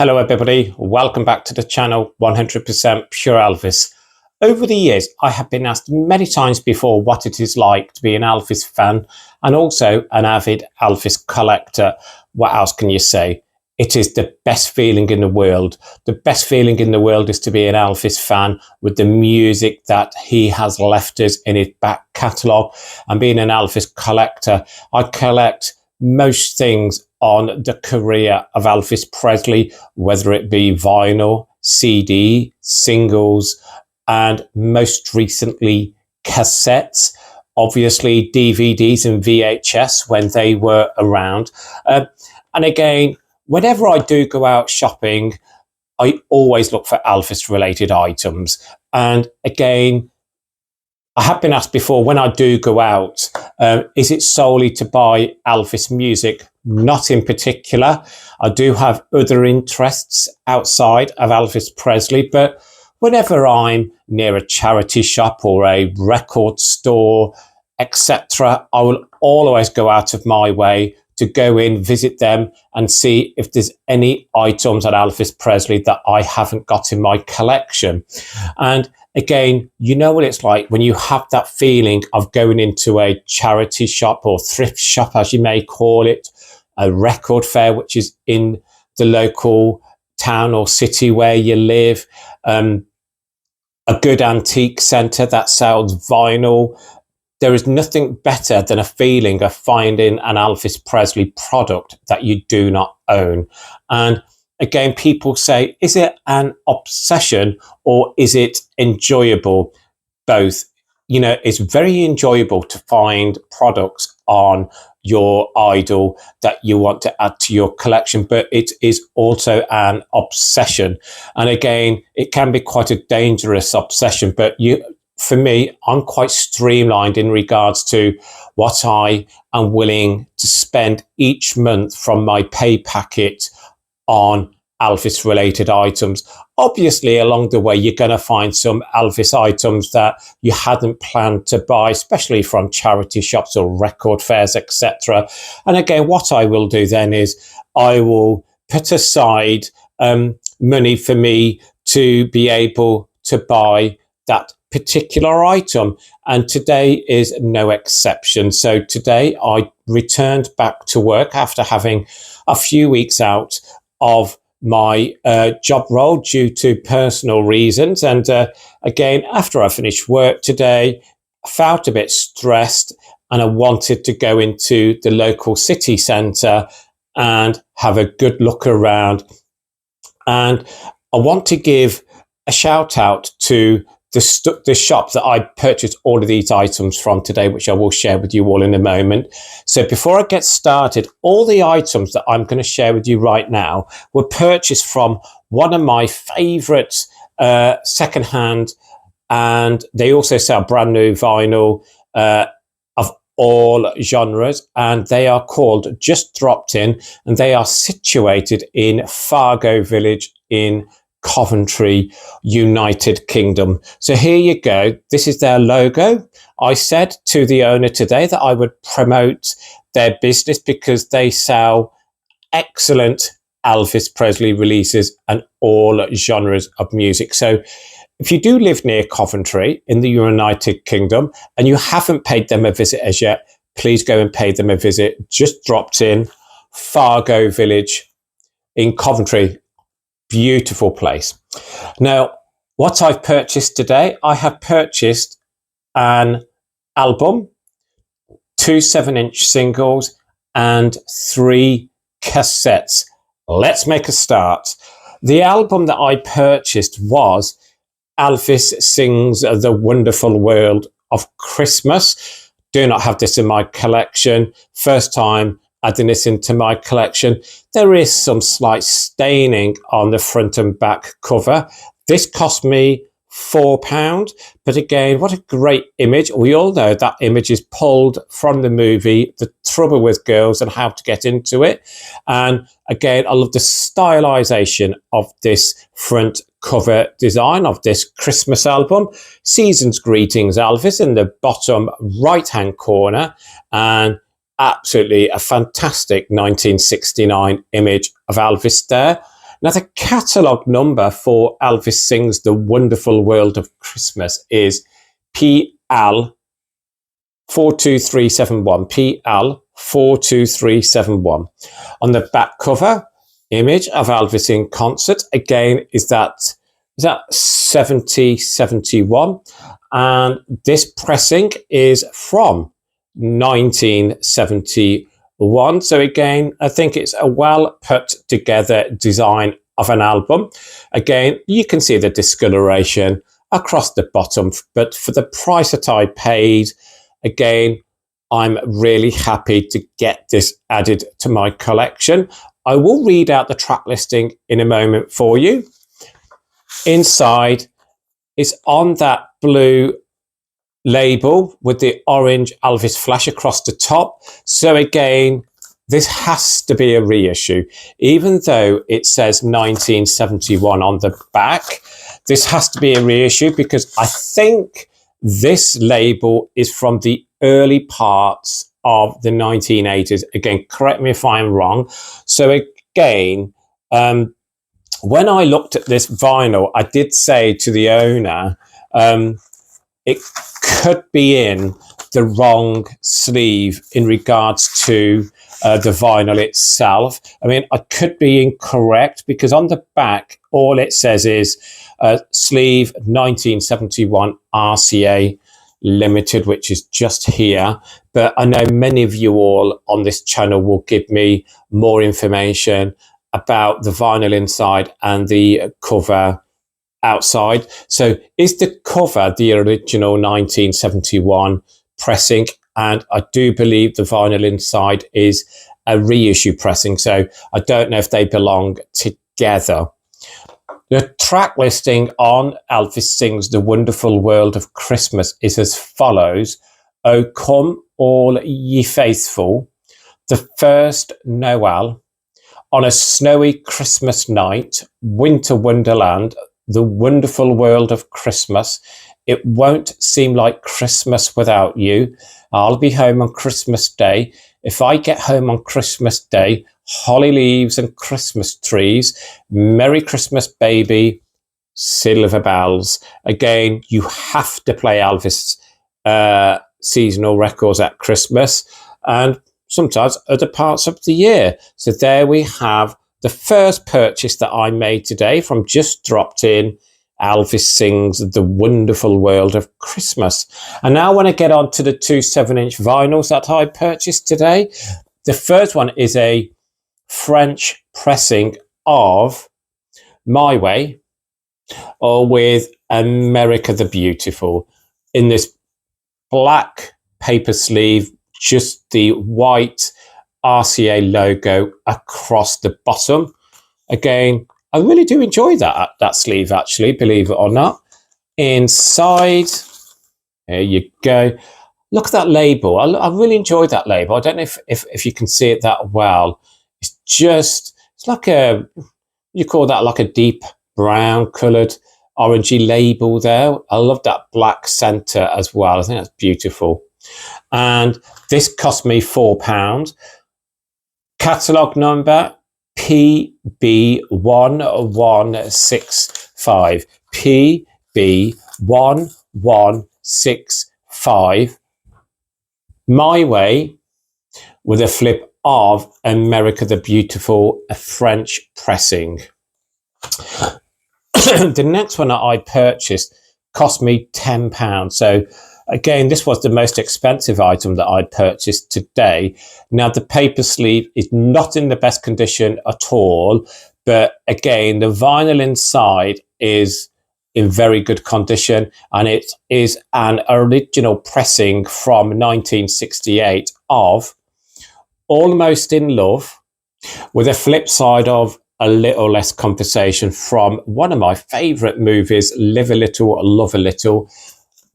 Hello everybody, welcome back to the channel 100% Pure Elvis. Over the years, I have been asked many times before what it is like to be an Elvis fan and also an avid Elvis collector. What else can you say? It is the best feeling in the world. The best feeling in the world is to be an Elvis fan with the music that he has left us in his back catalogue. And being an Elvis collector, I collect most things on the career of Elvis Presley, whether it be vinyl, CD, singles, and most recently cassettes, obviously DVDs and VHS when they were around. And again, whenever I do go out shopping, I always look for Elvis related items. And again, I have been asked before, when I do go out, is it solely to buy Elvis music? Not in particular. I do have other interests outside of Elvis Presley, but whenever I'm near a charity shop or a record store, etc., I will always go out of my way to go in, visit them and see if there's any items at Elvis Presley that I haven't got in my collection. And again, you know what it's like when you have that feeling of going into a charity shop or thrift shop, as you may call it, a record fair, which is in the local town or city where you live, a good antique centre that sells vinyl. There is nothing better than a feeling of finding an Elvis Presley product that you do not own. And again, people say, is it an obsession or is it enjoyable? Both. You know, it's very enjoyable to find products on your idol that you want to add to your collection, but it is also an obsession. And again, it can be quite a dangerous obsession, but for me, I'm quite streamlined in regards to what I am willing to spend each month from my pay packet on Elvis related items. Obviously, along the way, you're going to find some Elvis items that you hadn't planned to buy, especially from charity shops or record fairs, etc. And again, what I will do then is I will put aside money for me to be able to buy that particular item, and today is no exception. So today I returned back to work after having a few weeks out of my job role due to personal reasons, and again, after I finished work today, I felt a bit stressed and I wanted to go into the local city centre and have a good look around. And I want to give a shout out to the shop that I purchased all of these items from today, which I will share with you all in a moment. So before I get started, all the items that I'm going to share with you right now were purchased from one of my favourite secondhand, and they also sell brand new vinyl of all genres, and they are called Just Dropped In, and they are situated in Fargo Village in Coventry, United Kingdom. So here you go. This is their logo. I said to the owner today that I would promote their business because they sell excellent Elvis Presley releases and all genres of music. So if you do live near Coventry in the United Kingdom and you haven't paid them a visit as yet, please go and pay them a visit. Just Dropped In, Fargo Village in Coventry. Beautiful place. Now, what I've purchased today, I have purchased an album, 2 7-inch singles, and 3 cassettes. Let's make a start. The album that I purchased was Elvis Sings The Wonderful World of Christmas. Do not have this in my collection. First time adding this into my collection. There is some slight staining on the front and back cover. This cost me £4, but again, what a great image. We all know that image is pulled from the movie The Trouble with Girls and How to Get Into It. And again, I love the stylization of this front cover design of this Christmas album. Season's Greetings Elvis in the bottom right hand corner, and absolutely a fantastic 1969 image of Elvis there. Now, the catalogue number for Elvis Sings The Wonderful World of Christmas is PL 42371. PL 42371. On the back cover, image of Elvis in concert. Again, is that 7071? And this pressing is from 1971. So again, I think it's a well put together design of an album. Again, you can see the discoloration across the bottom, but for the price that I paid, again, I'm really happy to get this added to my collection. I will read out the track listing in a moment for you. Inside is on that blue label with the orange Elvis flash across the top. So again, this has to be a reissue. Even though it says 1971 on the back, this has to be a reissue because I think this label is from the early parts of the 1980s. Again, correct me if I'm wrong. So again, when I looked at this vinyl, I did say to the owner, it could be in the wrong sleeve in regards to the vinyl itself. I mean, I could be incorrect because on the back, all it says is sleeve 1971 RCA Limited, which is just here. But I know many of you all on this channel will give me more information about the vinyl inside and the cover outside. So is the cover the original 1971 pressing? And I do believe the vinyl inside is a reissue pressing. So I don't know if they belong together. The track listing on Elvis Sings The Wonderful World of Christmas is as follows. O come all ye faithful, the first Noel, on a snowy Christmas night, winter wonderland, the wonderful world of Christmas. It won't seem like Christmas without you. I'll be home on Christmas Day. If I get home on Christmas Day, holly leaves and Christmas trees, Merry Christmas, baby, silver bells. Again, you have to play Elvis seasonal records at Christmas and sometimes other parts of the year. So there we have the first purchase that I made today from Just Dropped In, Elvis Sings The Wonderful World of Christmas. And now I want to get on to the two 7-inch vinyls that I purchased today. The first one is a French pressing of My Way, or with America the Beautiful, in this black paper sleeve, just the white RCA logo across the bottom. Again, I really do enjoy that sleeve, actually, believe it or not. Inside, there you go. Look at that label. I really enjoy that label. I don't know if you can see it that well. It's like you call that like a deep brown coloured orangey label there. I love that black centre as well. I think that's beautiful. And this cost me £4. Catalogue number PB1165. PB1165. My Way, with a flip of America the Beautiful, a French pressing. The next one that I purchased cost me £10. So again, this was the most expensive item that I purchased today. Now, the paper sleeve is not in the best condition at all, but again, the vinyl inside is in very good condition, and it is an original pressing from 1968 of Almost in Love, with a flip side of A Little Less Conversation from one of my favourite movies, Live a Little, Love a Little.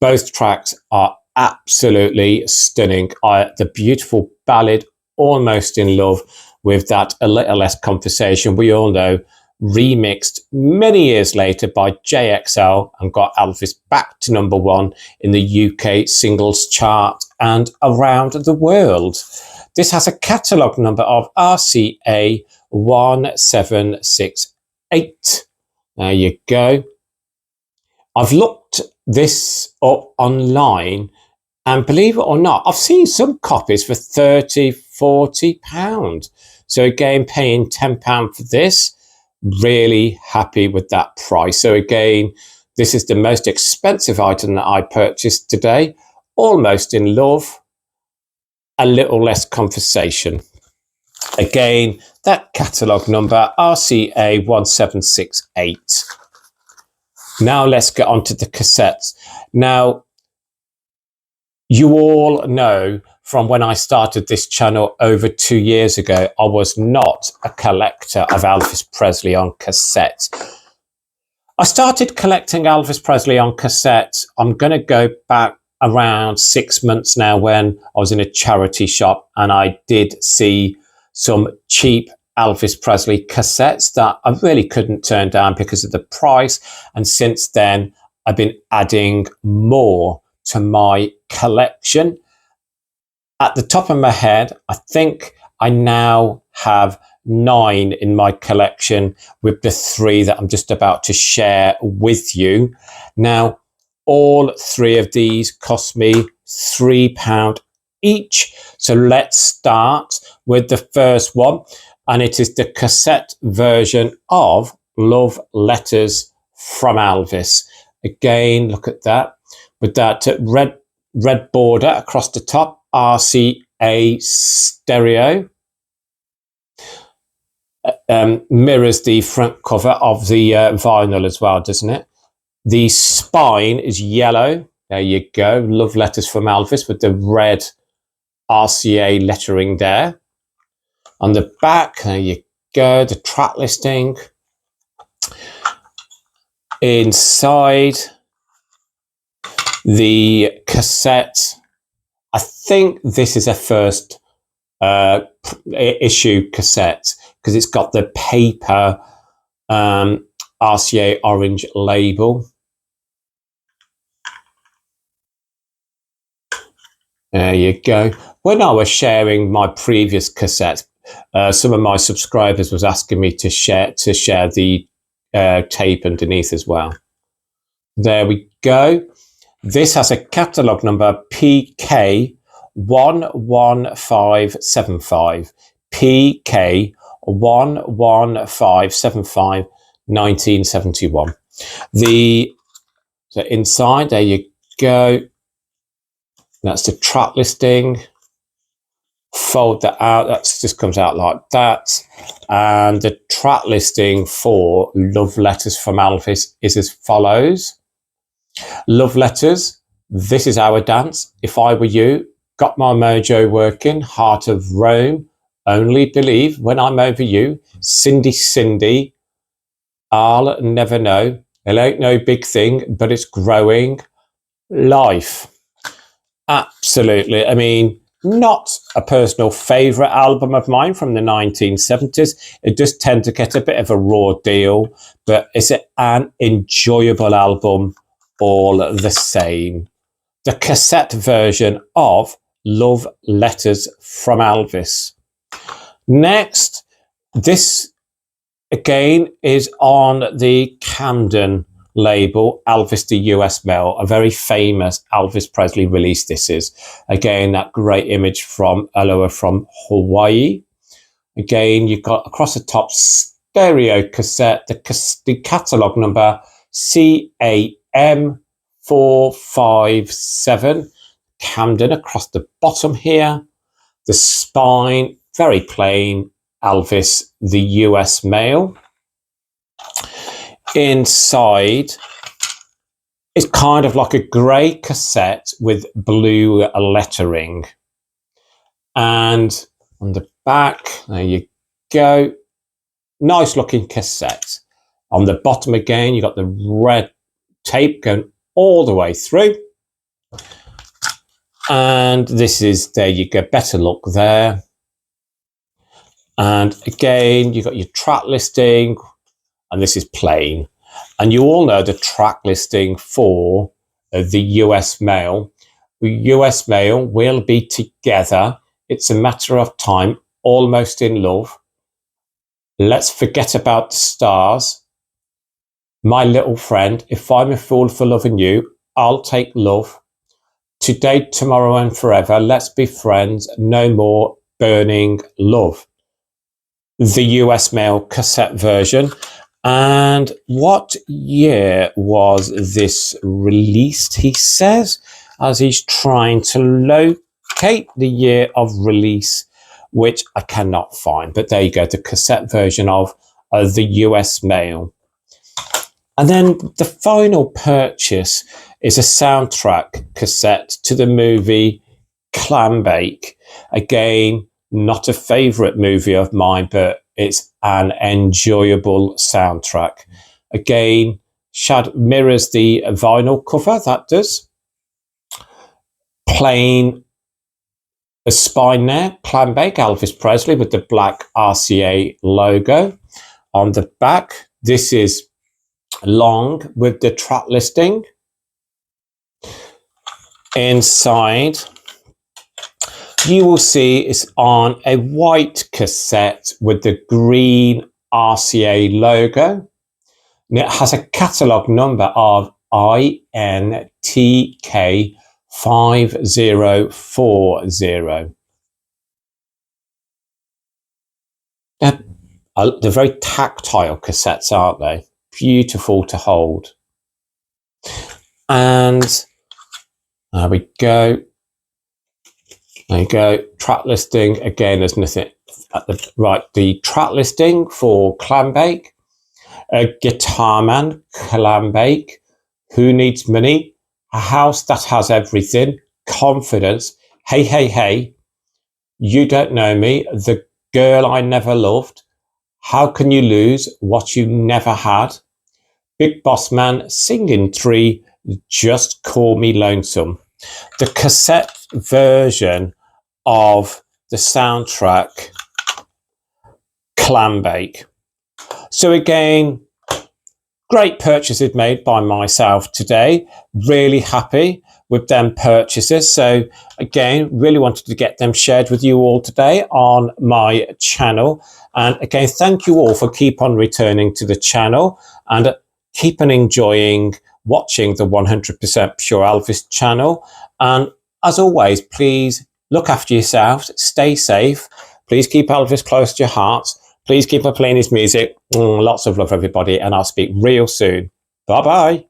Both tracks are absolutely stunning. The beautiful ballad, Almost in Love, with that A Little Less Conversation, we all know, remixed many years later by JXL and got Elvis back to #1 in the UK singles chart and around the world. This has a catalogue number of RCA 1768. There you go. I've looked this up online, and believe it or not, I've seen some copies for £30–40. So again, paying £10 for this, really happy with that price. So again, this is the most expensive item that I purchased today. Almost in love, a little less conversation. Again, that catalogue number, RCA1768. Now let's get on to the cassettes. Now, you all know from when I started this channel over 2 years ago, I was not a collector of Elvis Presley on cassettes. I started collecting Elvis Presley on cassettes. I'm going to go back around 6 months now, when I was in a charity shop and I did see some cheap Elvis Presley cassettes that I really couldn't turn down because of the price. And since then, I've been adding more to my collection. At the top of my head, I think I now have 9 in my collection, with the 3 that I'm just about to share with you. Now, all 3 of these cost me £3 each. So let's start with the first one, and it is the cassette version of Love Letters from Elvis. Again, look at that, with that red border across the top, RCA stereo. Mirrors the front cover of the vinyl as well, doesn't it? The spine is yellow. There you go. Love Letters from Elvis, with the red RCA lettering there. On the back, there you go, the track listing. Inside the cassette, I think this is a first issue cassette, because it's got the paper RCA orange label. There you go. When I was sharing my previous cassette, some of my subscribers was asking me to share the tape underneath as well. There we go. This has a catalogue number PK11575. PK11575, 1971. So inside, there you go. That's the track listing. Fold that out. That just comes out like that. And the track listing for Love Letters from Elvis is as follows. Love Letters, This Is Our Dance, If I Were You, Got My Mojo Working, Heart of Rome, Only Believe, When I'm Over You, Cindy Cindy, I'll Never Know, It Ain't No Big Thing, But It's Growing, Life. Absolutely. I mean, not a personal favourite album of mine from the 1970s. It does tend to get a bit of a raw deal, but it's an enjoyable album all the same. The cassette version of Love Letters from Elvis. Next, this again is on the Camden label, Elvis the US Mail, a very famous Elvis Presley release this is. Again, that great image from Aloha from Hawaii. Again, you've got across the top stereo cassette, the catalogue number CAM457, Camden across the bottom here. The spine, very plain, Elvis the US Mail. Inside, it's kind of like a grey cassette with blue lettering. And on the back, there you go. Nice looking cassette. On the bottom again, you've got the red tape going all the way through. And this is, there you go, better look there. And again, you've got your track listing, and this is plain. And you all know the track listing for the US Mail. The US Mail will be together. It's a Matter of Time, Almost in Love, Let's Forget About the Stars, My Little Friend, If I'm a Fool for Loving You, I'll Take Love, Today, Tomorrow and Forever, Let's Be Friends, No More, Burning Love. The US Mail cassette version. And what year was this released, he says, as he's trying to locate the year of release, which I cannot find. But there you go, the cassette version of the US Mail. And then the final purchase is a soundtrack cassette to the movie Clambake. Again, not a favourite movie of mine, but it's an enjoyable soundtrack. Again, mirrors the vinyl cover, that does. Plain a spine there, Clambake, Elvis Presley with the black RCA logo. On the back, this is long with the track listing. Inside, you will see it's on a white cassette with the green RCA logo. And it has a catalogue number of INTK 5040. They're very tactile cassettes, aren't they? Beautiful to hold. And there we go. There you go. Track listing. Again, there's nothing at the right. The track listing for Clambake. A Guitar Man, Clambake. Who Needs Money? A House That Has Everything. Confidence. Hey, hey, hey. You Don't Know Me. The Girl I Never Loved. How Can You Lose What You Never Had? Big Boss Man, Singing Tree, Just Call Me Lonesome. The cassette version of the soundtrack Clambake. So again, great purchases made by myself today. Really happy with them purchases. So again, really wanted to get them shared with you all today on my channel. And again, thank you all for keep on returning to the channel and keep on enjoying watching the 100% Pure Elvis channel. And as always, please look after yourselves, stay safe. Please keep Elvis close to your hearts. Please keep on playing his music. Lots of love, everybody, and I'll speak real soon. Bye-bye.